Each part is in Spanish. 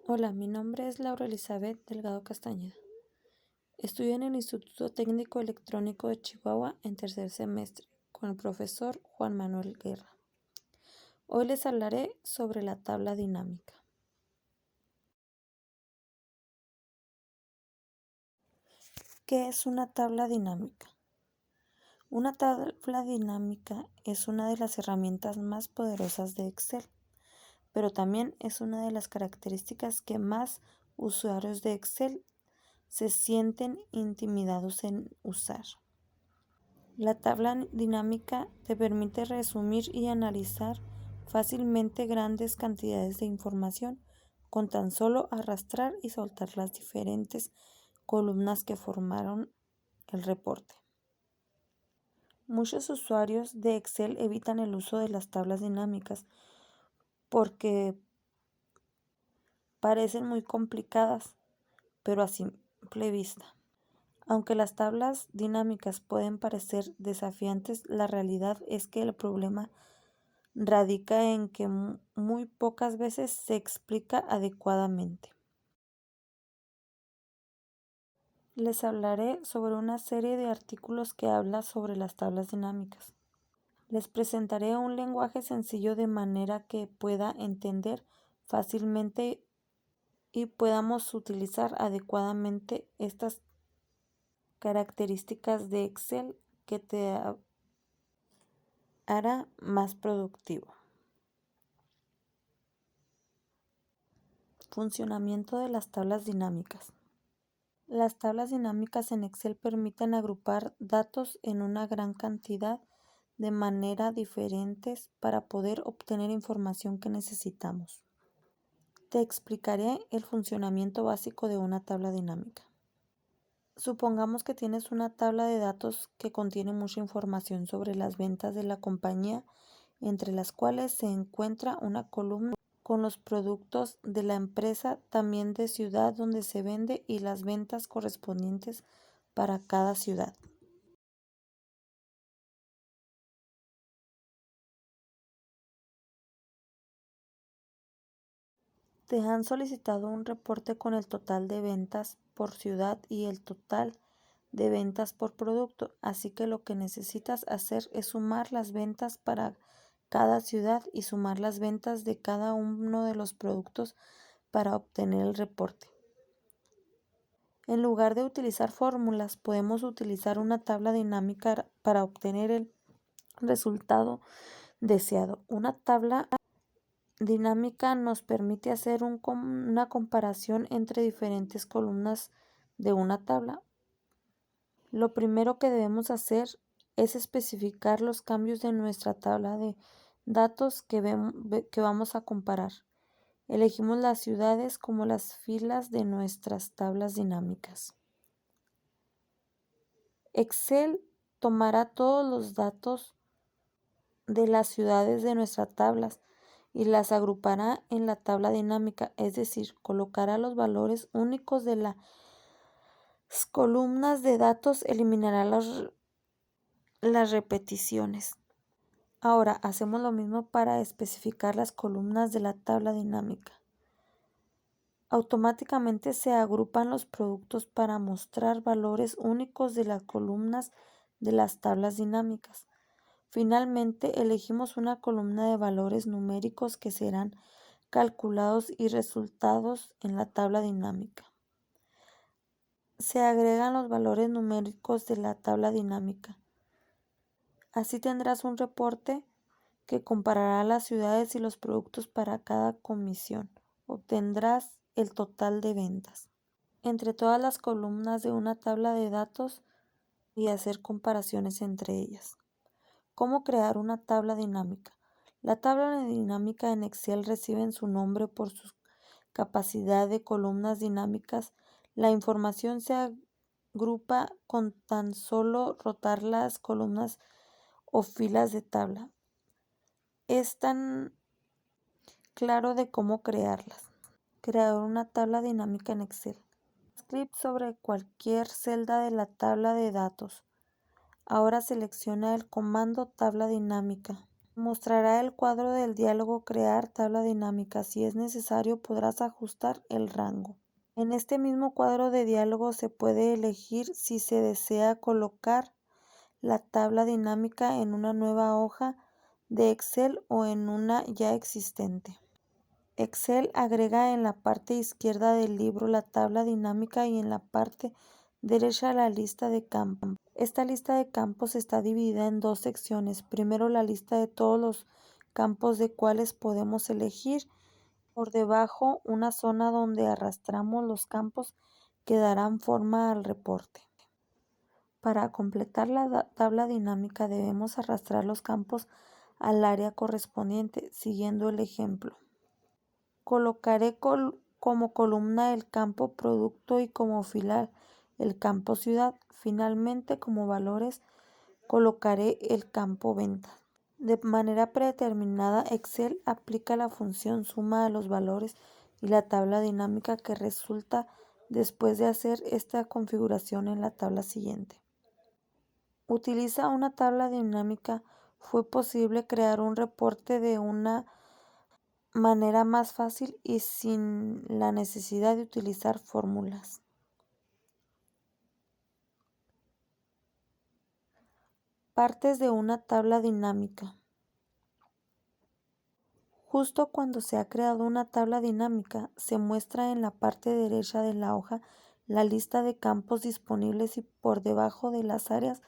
Hola, mi nombre es Laura Elizabeth Delgado Castañeda. Estudio en el Instituto Técnico Electrónico de Chihuahua en tercer semestre con el profesor Juan Manuel Guerra. Hoy les hablaré sobre la tabla dinámica. ¿Qué es una tabla dinámica? Una tabla dinámica es una de las herramientas más poderosas de Excel, pero también es una de las características que más usuarios de Excel se sienten intimidados en usar. La tabla dinámica te permite resumir y analizar fácilmente grandes cantidades de información con tan solo arrastrar y soltar las diferentes columnas que formaron el reporte. Muchos usuarios de Excel evitan el uso de las tablas dinámicas porque parecen muy complicadas, pero a simple vista. Aunque las tablas dinámicas pueden parecer desafiantes, la realidad es que el problema radica en que muy pocas veces se explica adecuadamente. Les hablaré sobre una serie de artículos que habla sobre las tablas dinámicas. Les presentaré un lenguaje sencillo de manera que pueda entender fácilmente y podamos utilizar adecuadamente estas características de Excel que te hará más productivo. Funcionamiento de las tablas dinámicas. Las tablas dinámicas en Excel permiten agrupar datos en una gran cantidad de manera diferentes para poder obtener información que necesitamos. Te explicaré el funcionamiento básico de una tabla dinámica. Supongamos que tienes una tabla de datos que contiene mucha información sobre las ventas de la compañía, entre las cuales se encuentra una columna con los productos de la empresa, también de ciudad donde se vende y las ventas correspondientes para cada ciudad. Te han solicitado un reporte con el total de ventas por ciudad y el total de ventas por producto, así que lo que necesitas hacer es sumar las ventas para cada ciudad y sumar las ventas de cada uno de los productos para obtener el reporte. En lugar de utilizar fórmulas, podemos utilizar una tabla dinámica para obtener el resultado deseado. Una tabla dinámica nos permite hacer una comparación entre diferentes columnas de una tabla. Lo primero que debemos hacer es especificar los cambios de nuestra tabla de datos que vamos a comparar. Elegimos las ciudades como las filas de nuestras tablas dinámicas. Excel tomará todos los datos de las ciudades de nuestras tablas y las agrupará en la tabla dinámica, es decir, colocará los valores únicos de las columnas de datos, eliminará las repeticiones. Ahora hacemos lo mismo para especificar las columnas de la tabla dinámica. Automáticamente se agrupan los productos para mostrar valores únicos de las columnas de las tablas dinámicas. Finalmente, elegimos una columna de valores numéricos que serán calculados y resultados en la tabla dinámica. Se agregan los valores numéricos de la tabla dinámica. Así tendrás un reporte que comparará las ciudades y los productos para cada comisión. Obtendrás el total de ventas entre todas las columnas de una tabla de datos y hacer comparaciones entre ellas. ¿Cómo crear una tabla dinámica? La tabla dinámica en Excel recibe su nombre por su capacidad de columnas dinámicas. La información se agrupa con tan solo rotar las columnas o filas de tabla. Es tan claro de cómo crearlas. Crear una tabla dinámica en Excel. Script sobre cualquier celda de la tabla de datos. Ahora selecciona el comando tabla dinámica. Mostrará el cuadro del diálogo Crear tabla dinámica. Si es necesario, podrás ajustar el rango. En este mismo cuadro de diálogo se puede elegir si se desea colocar la tabla dinámica en una nueva hoja de Excel o en una ya existente. Excel agrega en la parte izquierda del libro la tabla dinámica y en la parte derecha la lista de campos. Esta lista de campos está dividida en dos secciones. Primero la lista de todos los campos de cuales podemos elegir. Por debajo una zona donde arrastramos los campos que darán forma al reporte. Para completar la tabla dinámica debemos arrastrar los campos al área correspondiente, siguiendo el ejemplo. Colocaré como columna el campo producto y como fila el campo ciudad. Finalmente, como valores, colocaré el campo venta. De manera predeterminada, Excel aplica la función suma de los valores y la tabla dinámica que resulta después de hacer esta configuración en la tabla siguiente. Utiliza una tabla dinámica. Fue posible crear un reporte de una manera más fácil y sin la necesidad de utilizar fórmulas. Partes de una tabla dinámica. Justo cuando se ha creado una tabla dinámica, se muestra en la parte derecha de la hoja la lista de campos disponibles y por debajo de las áreas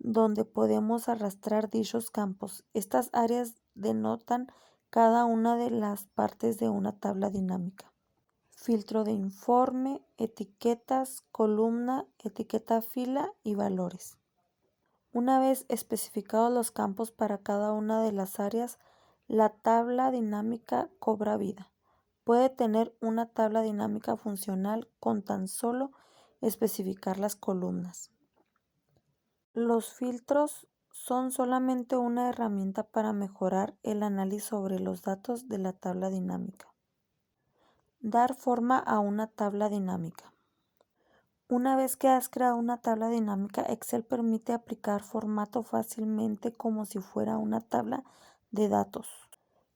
donde podemos arrastrar dichos campos. Estas áreas denotan cada una de las partes de una tabla dinámica. Filtro de informe, etiquetas, columna, etiqueta fila y valores. Una vez especificados los campos para cada una de las áreas, la tabla dinámica cobra vida. Puede tener una tabla dinámica funcional con tan solo especificar las columnas. Los filtros son solamente una herramienta para mejorar el análisis sobre los datos de la tabla dinámica. Dar forma a una tabla dinámica. Una vez que has creado una tabla dinámica, Excel permite aplicar formato fácilmente como si fuera una tabla de datos.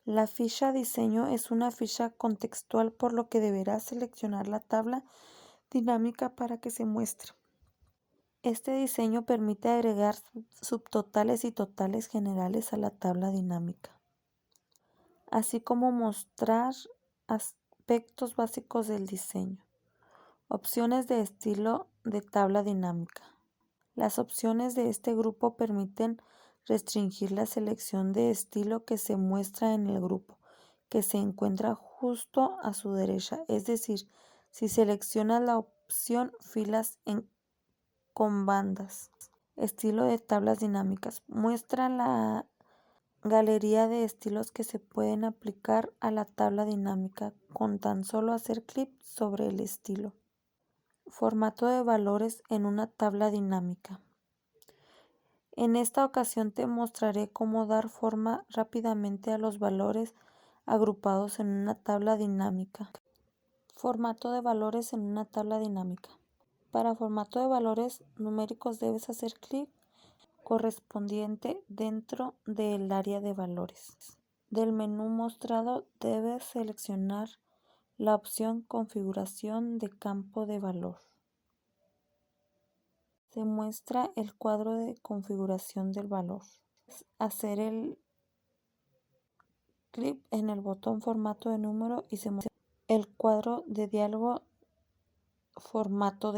La ficha diseño es una ficha contextual, por lo que deberás seleccionar la tabla dinámica para que se muestre. Este diseño permite agregar subtotales y totales generales a la tabla dinámica, así como mostrar aspectos básicos del diseño. Opciones de estilo de tabla dinámica. Las opciones de este grupo permiten restringir la selección de estilo que se muestra en el grupo, que se encuentra justo a su derecha. Es decir, si seleccionas la opción filas con bandas. Estilo de tablas dinámicas. Muestra la galería de estilos que se pueden aplicar a la tabla dinámica con tan solo hacer clic sobre el estilo. Formato de valores en una tabla dinámica. En esta ocasión te mostraré cómo dar forma rápidamente a los valores agrupados en una tabla dinámica. Formato de valores en una tabla dinámica. Para formato de valores numéricos debes hacer clic correspondiente dentro del área de valores. Del menú mostrado debes seleccionar la opción Configuración de campo de valor. Se muestra el cuadro de configuración del valor. Hacer el clic en el botón Formato de número y se muestra el cuadro de diálogo Formato de